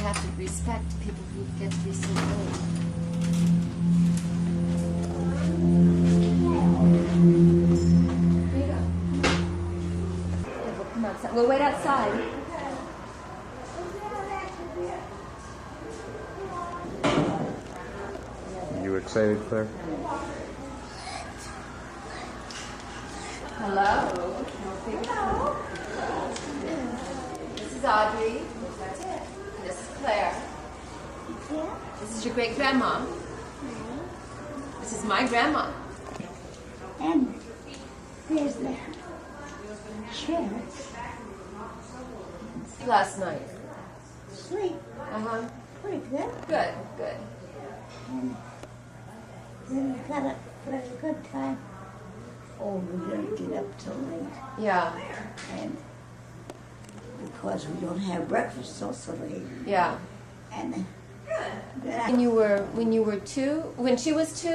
have to respect people who get to be so old. Here you go. Yeah, we'll come outside. We'll wait outside. You excited, Claire? Hello. This is Audrey. This is Claire. Yeah. This is your great grandma. This is my grandma. And there's the chair. Last night. Sleep. Pretty good. Good, good. And then we got up for a good time. Oh, we don't get up till late. Yeah, And because we don't have breakfast till so late. yeah. And then When you were 2, when she was 2,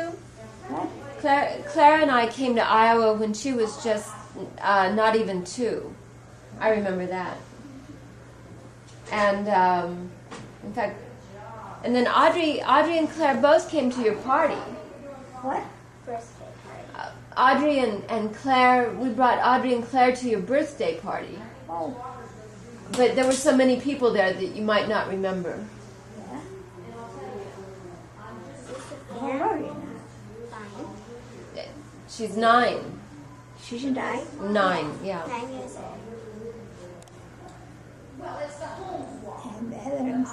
what? Claire and I came to Iowa when she was just not even 2. I remember that. And in fact, and then Audrey and Claire both came to your party. What? Audrey and Claire, we brought Audrey and Claire to your birthday party. Oh, But there were so many people there that you might not remember. yeah. How old are you now? She's 9. She's 9. 9, yeah. 9 years old. And the other one's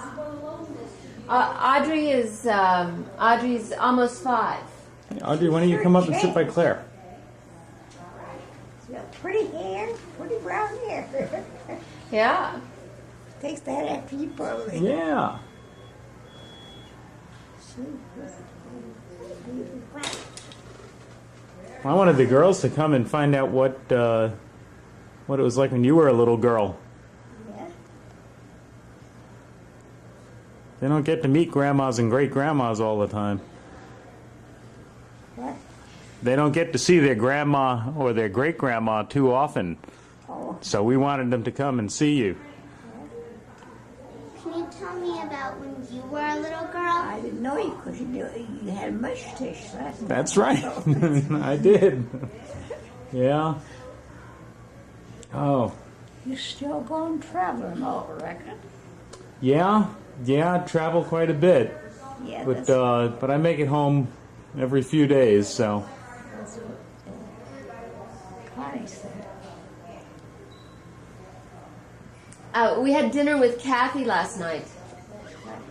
Audrey's almost 5. Hey, Audrey, why don't you come up and sit by Claire? she's got pretty hair, pretty brown hair. Yeah. Takes that after you probably. Yeah. I wanted the girls to come and find out what it was like when you were a little girl. Yeah. They don't get to meet grandmas and great-grandmas all the time. What? They don't get to see their grandma or their great-grandma too often. Oh, So we wanted them to come and see you. Can you tell me about when you were a little girl? I didn't know you because you had a mustache. That's right. I did. Yeah. Oh. You're still going traveling, all I reckon. Yeah. I travel quite a bit. Yeah, But that's but I make it home every few days, so. what Connie said. We had dinner with Kathy last night.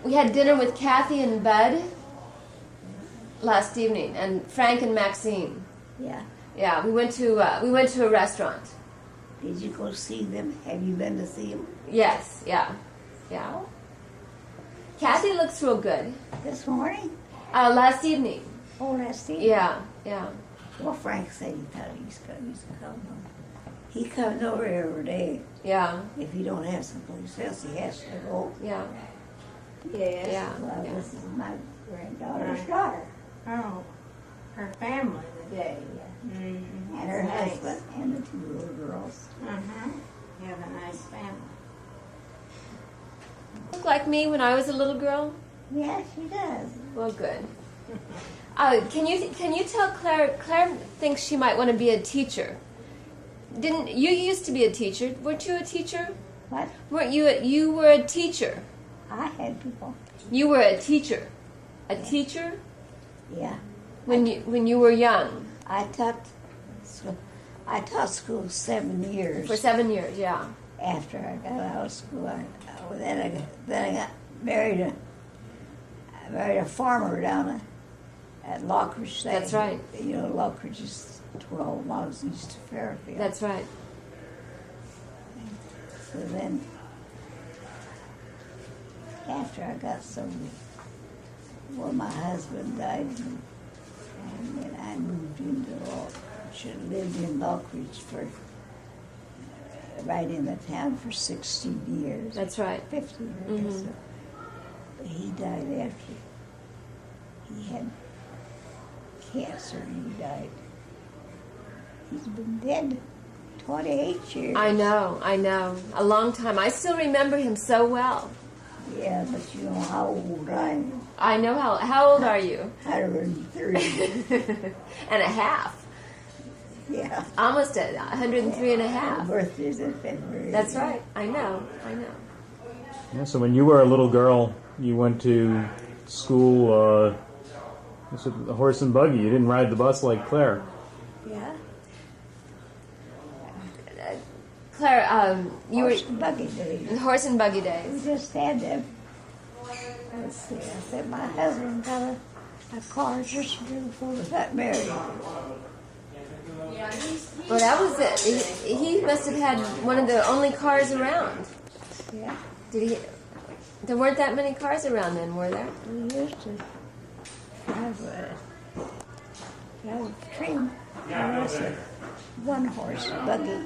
We had dinner with Kathy and Bud last evening, and Frank and Maxine. Yeah. Yeah, we went to a restaurant. Did you go see them? Have you been to see them? Yes, yeah. Kathy looks real good. This morning? Last evening. Oh, last evening? Yeah. Well, Frank said he thought he's coming. He comes over every day. Yeah. If he don't have someplace else, he has to go. Yeah. Yes. Yeah. Well, yeah. this is my granddaughter's daughter. Oh, her family today. Mm-hmm. And her husband and the 2 little girls. Uh-huh. You have a nice family. Look like me when I was a little girl? Yeah, she does. Well, good. Can you tell Claire? Claire thinks she might want to be a teacher. Didn't you used to be a teacher? Weren't you a teacher? What? Weren't you? You were a teacher. I had people. You were a teacher. A teacher Yeah. when you were young. I taught school 7 years. For 7 years, yeah. After I got out of school, then I got married. I married a farmer down at Lockridge. That's right. You know, Lockridge is 12 miles east of Fairfield. That's right. So then, after I got sober, well, my husband died, and then I moved into Lockridge and lived in Lockridge for right in the town for 16 years. That's right. 50 years. Mhm. So. But he died after he had cancer. He died. He's been dead 28 years. I know. A long time. I still remember him so well. Yeah, but you know how old I am. I know how old are you? 103. And a half. Yeah. Almost at 103 and a My half. birthday's in February. That's right. I know. Yeah, so when you were a little girl, you went to school, was it a horse and buggy? You didn't ride the bus like Claire. Yeah. Claire, you Horse and buggy days. were horse and buggy We days. just had them. Let's see. I said my husband got a car just before we got married. Well, that was it. He must have had one of the only cars around. Yeah. Did he? There weren't that many cars around then, were there? We used to have a train. That's a one-horse buggy.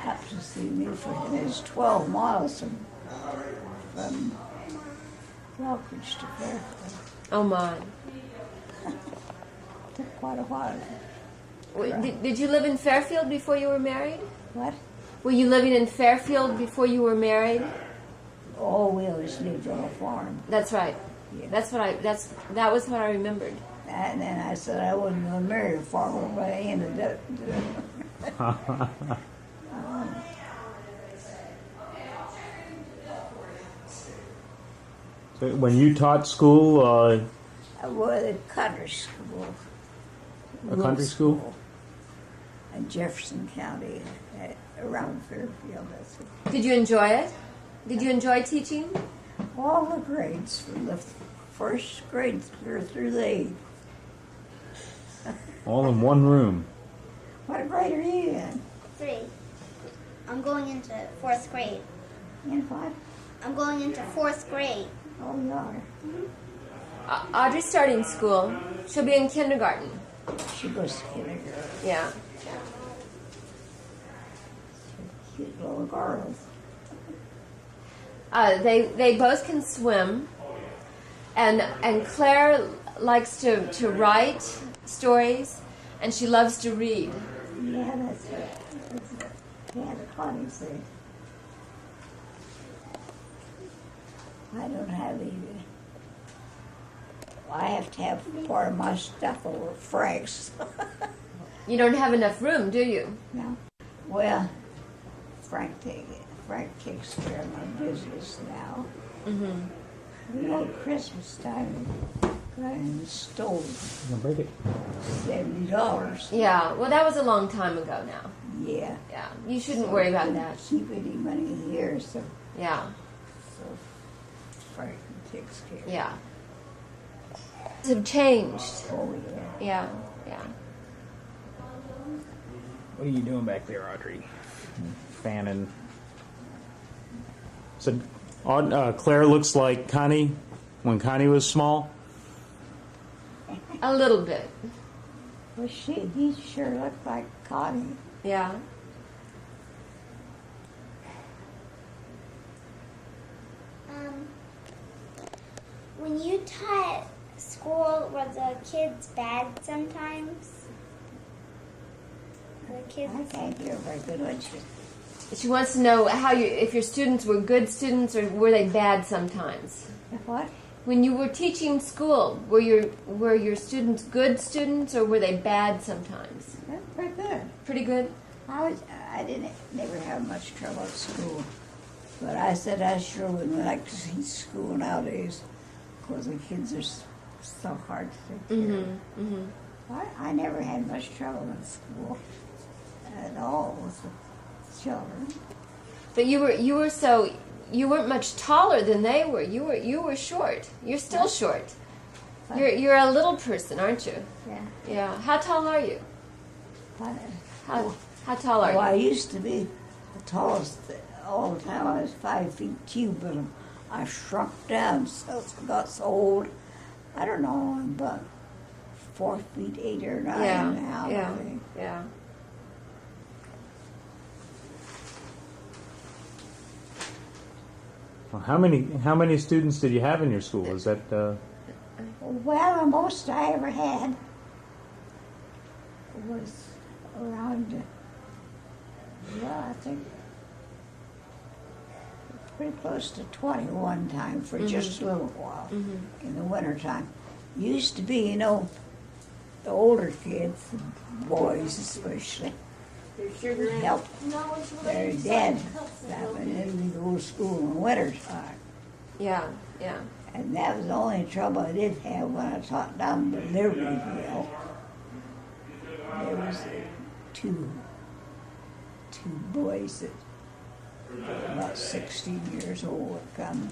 Up to see me for it's 12 miles from Rockridge to Fairfield. Oh my! Took quite a while. Did you live in Fairfield before you were married? What? Were you living in Fairfield before you were married? Oh, we always lived on a farm. That's right. Yeah. That was what I remembered. And then I said I wasn't going to marry a farmer, but I ended up doing So when you taught school, I was at country school. a country school? In Jefferson County, around Fairfield. That's it. Did you enjoy it? Did you enjoy teaching? All the grades from the first grade through the eighth. All in one room. What grade are you in? 3. I'm going into 4th grade. In what? I'm going into 4th grade. Oh, you are. Audrey's starting school. She'll be in kindergarten. She goes to kindergarten. Yeah. Cute little girls. They both can swim, and Claire likes to write stories, and she loves to read. Yeah, that's it. Yeah, the funny thing. I don't have even. I have to have part of my stuff over Frank's. You don't have enough room, do you? No. Well, Frank takes care of my business now. Mm-hmm. You know, at Christmas time, got in the stove Break it. $70. Yeah. Well, that was a long time ago now. Yeah. Yeah. You shouldn't worry about Couldn't that. keep any money here, so Yeah. Frank takes care. Yeah. Things have changed. Oh yeah. Yeah. Yeah. What are you doing back there, Audrey? Fanning. So, Claire looks like Connie when Connie was small. A little bit. Well, he sure looked like Connie. Yeah. When you taught school, were the kids bad sometimes? The kids. I can't hear very good what you. She wants to know if your students were good students or were they bad sometimes. What? When you were teaching school, were your students good students or were they bad sometimes? That's pretty good. Pretty good. I didn't never have much trouble at school, but I said I sure wouldn't like to see school nowadays, because the kids are so hard to take care of. Mm-hmm. I never had much trouble in school at all with the children. But you weren't much taller than they were. You were short. You're still short. You're a little person, aren't you? Yeah. Yeah. How tall are you? How tall are Well, I you? used to be the tallest all the time. I was 5 feet 2, but I shrunk down so I got so old. I don't know, I'm about 4 feet 8 or 9 now. I Yeah. think. Yeah. Well, how many students did you have in your school? Is that Well, the most I ever had was around, I think pretty close to 21 time for just a little while in the wintertime. Used to be, the older kids, the boys especially, help their dad when they go to school in the wintertime. Yeah, yeah. And that was the only trouble I did have when I taught down in Riveyville. There was two boys that were about 16 years old would come.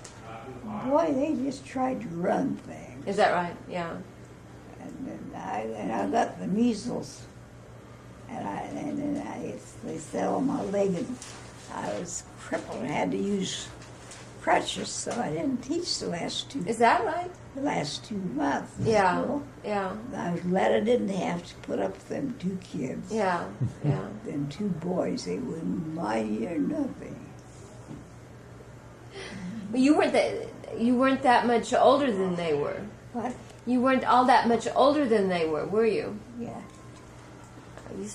Boy, they just tried to run things. Is that right? Yeah. And then I got the measles. And they fell on my leg, and I was crippled. I had to use crutches, so I didn't teach the last two Is that right? months. of Yeah, school. yeah, I was glad I didn't have to put up with them two kids. yeah, yeah. Them two boys, they wouldn't mind or nothing. But you weren't that much older than they were. What? You weren't all that much older than they were you? Yeah.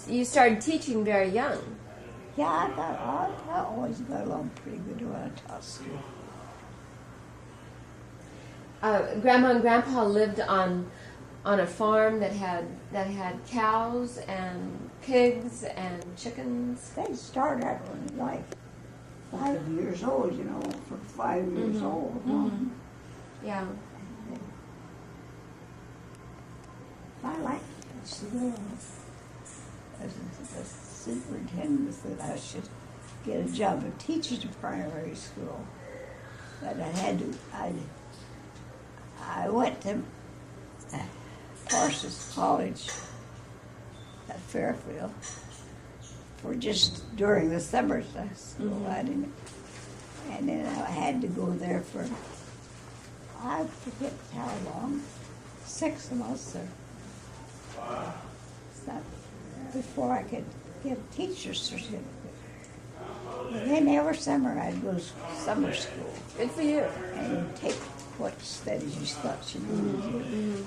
You started teaching very young. Yeah, I always got along pretty good when I taught school. Grandma and Grandpa lived on a farm that had cows and pigs and chickens. They started out when like 5 years old, from 5 years old. Yeah. I like school. As a superintendent said I should get a job of teaching in primary school. But I had to, I went to Parsons College at Fairfield for just during the summer school. I didn't, and then I had to go there for, I forget how long, 6 months or something, before I could get a teacher's certificate. And then every summer I'd go to summer school Good for you. and take what studies you thought you needed.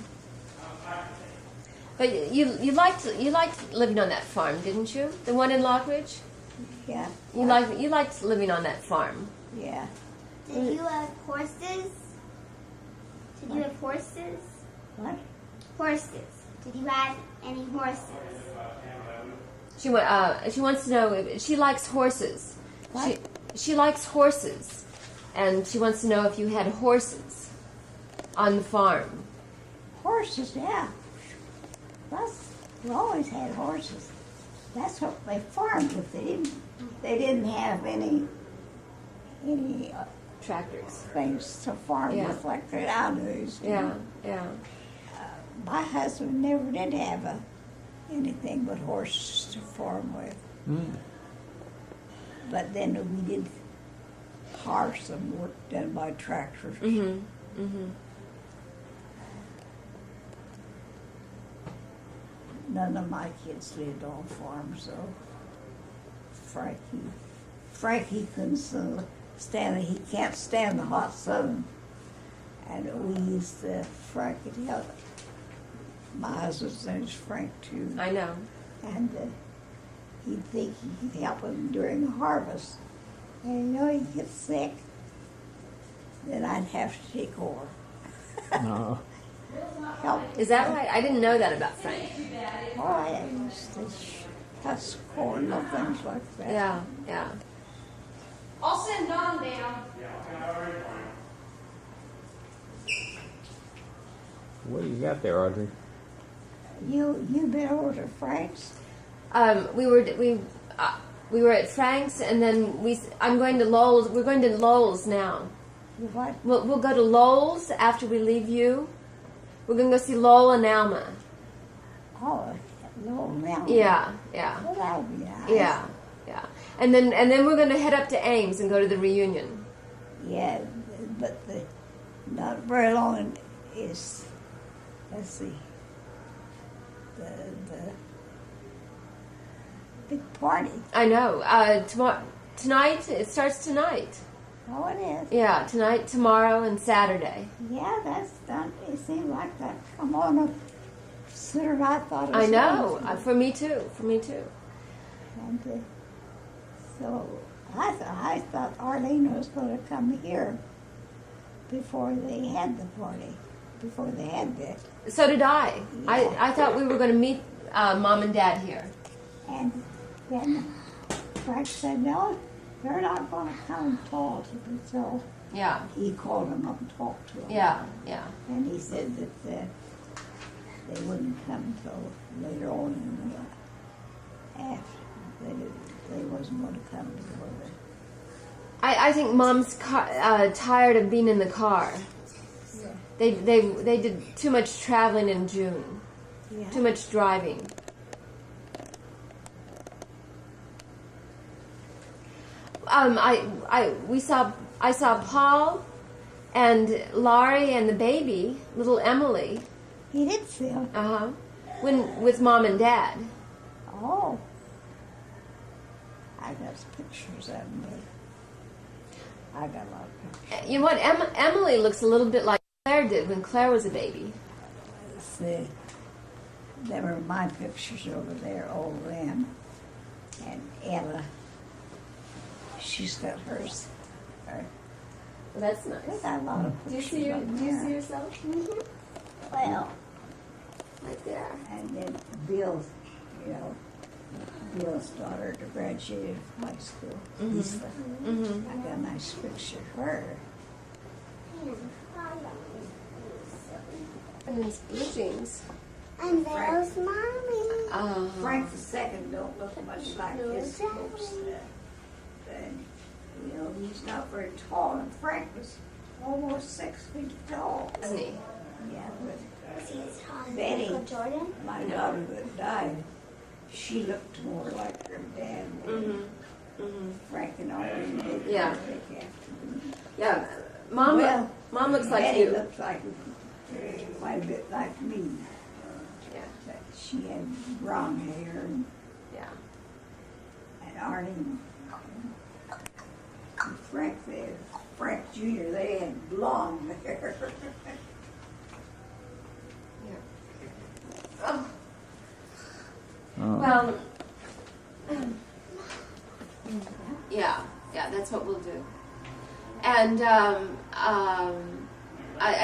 But you liked living on that farm, didn't you? The one in Lockridge? Yeah. You liked living on that farm. Yeah. Did you have horses? Did you have horses? What? Horses. Did you have any horses? She wants to know if she likes horses. What? She likes horses, and she wants to know if you had horses on the farm. Horses, yeah. We always had horses. That's what they farmed with. They didn't have any Tractors. things to farm Yeah. with like they nowadays. Yeah, yeah. My husband never did have anything but horses to farm with. But then we did hire some work done by tractors. None of my kids lived on farms, so Frankie couldn't stand it. He can't stand the hot sun. And we used to, Frankie to help. My husband's name is Frank too. I know. And he'd think he could help him during the harvest. And he'd get sick. Then I'd have to take over. No. Help. Is that right? I didn't know that about Frank. Oh, I used to husk corn and things like that. Yeah, yeah. I'll send Don down. What do you got there, Audrey? You been over to Frank's? We were at Frank's, and then I'm going to Lowell's. We're going to Lowell's now. You what? We'll go to Lowell's after we leave you. We're going to go see Lowell and Alma. Oh, no, now. Yeah, yeah, Well, that would be nice. yeah, yeah. And then we're going to head up to Ames and go to the reunion. Yeah, but not very long is, let's see, the big party. I know. Tonight, it starts tonight. Oh, it is. Yeah, tonight, tomorrow, and Saturday. Yeah, that's done. It seemed like that. Come on up sooner than I thought it was. I know. going to. For me too. For me too. And so I thought Arlene was going to come here before they had the party, before they had this. So did I. Yeah. I thought we were going to meet Mom and Dad here. And then Frank said, no, they're not going to come and talk to me. So Yeah, he called them up and talked to them. yeah, yeah. And he said that they wouldn't come until later on in the after. They wasn't going to come before the... I think Mom's tired of being in the car. They did too much traveling in June. Yeah. Too much driving. I saw Paul and Laurie and the baby, little Emily. He did see him. With Mom and Dad. Oh. I got pictures of him. I got a lot of pictures. You know what? Emily looks a little bit like Claire did when Claire was a baby. See, there were my pictures over there, all of them. And Ella, she's got hers. Well, that's nice. They got a lot of Do you pictures see on there. yourself? Well, Right there. and then Bill's, Bill's daughter graduated from high school, Lisa. I got a nice picture of her. And his blue jeans. And there's Mommy. Frank II don't look much like his folks. And, he's not very tall. And Frank was almost 6 feet tall. Isn't he? Yeah, but See his tall as Betty. Michael Jordan? my daughter that died, she looked more like her dad. Frank and Arlene did Yeah. take after them. Yeah. Mom looks like Betty you. looked like quite a bit like me. Yeah. But she had brown hair and Yeah. Arlene and Frank Jr., they had blonde hair. Oh. Oh. Well. Yeah. That's what we'll do. And I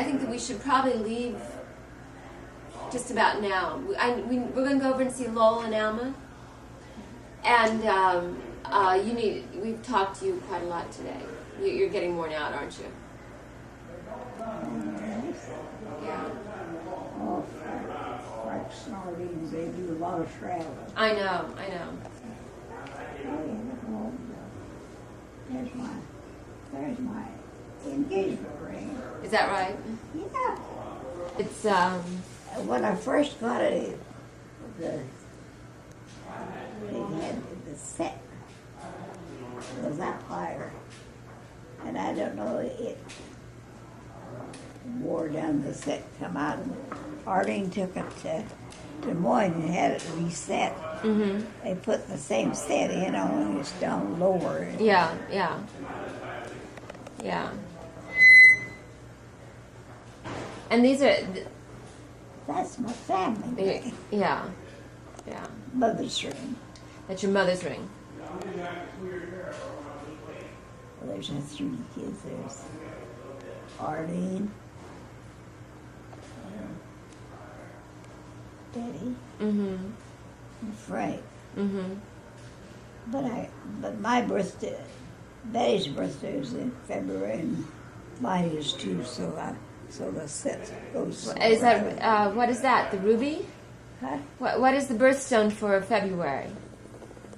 think that we should probably leave just about now. We're going to go over and see Lowell and Alma. And we've talked to you quite a lot today. You're getting worn out, aren't you? Yeah. Oh, Frank Snardines, they do a lot of traveling. I know. Oh, yeah, there's my engagement ring. Is that right? Yeah. It's When I first got it, they had the set was that higher, and I don't know, it wore down the set, come out, and Arlene took it to Des Moines and had it reset. They put the same set in, only it's down lower. yeah. And these are That's my family ring. yeah. Mother's ring. That's your mother's ring. Well, there's the 3 kids. There's Arlene, Betty, and Frank. But my birthday, Betty's birthday is in February, and mine is too. So the set goes. Is that what is that? The ruby? Huh? What is the birthstone for February?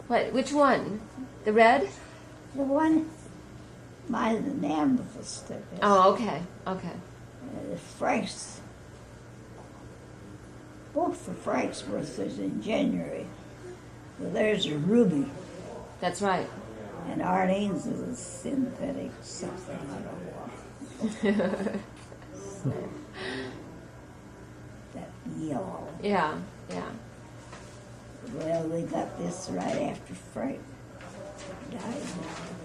Which one? The red? The one, mine the amethyst. Oh, okay. Frank's. Both the Frank's birthdays in January. So there's a ruby. That's right. And Arlene's is a synthetic something, I don't know. That yellow. Yeah. Well, we got this right after Frank died.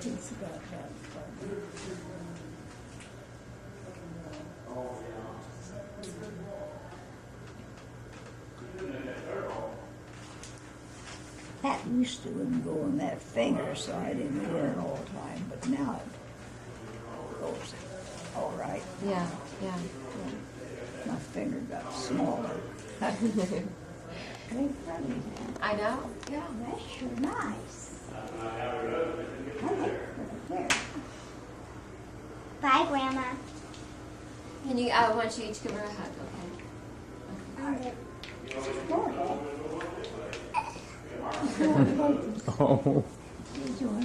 He's got that. That used to wouldn't go in that finger, so I didn't get it all the time. But now it goes all right. Yeah, yeah. My finger got smaller. Great funny, man. I know. Yeah. That's sure nice. I like it there. Bye, Grandma. Can you? I want you each give her a hug. Okay. Go ahead. Oh. Enjoy.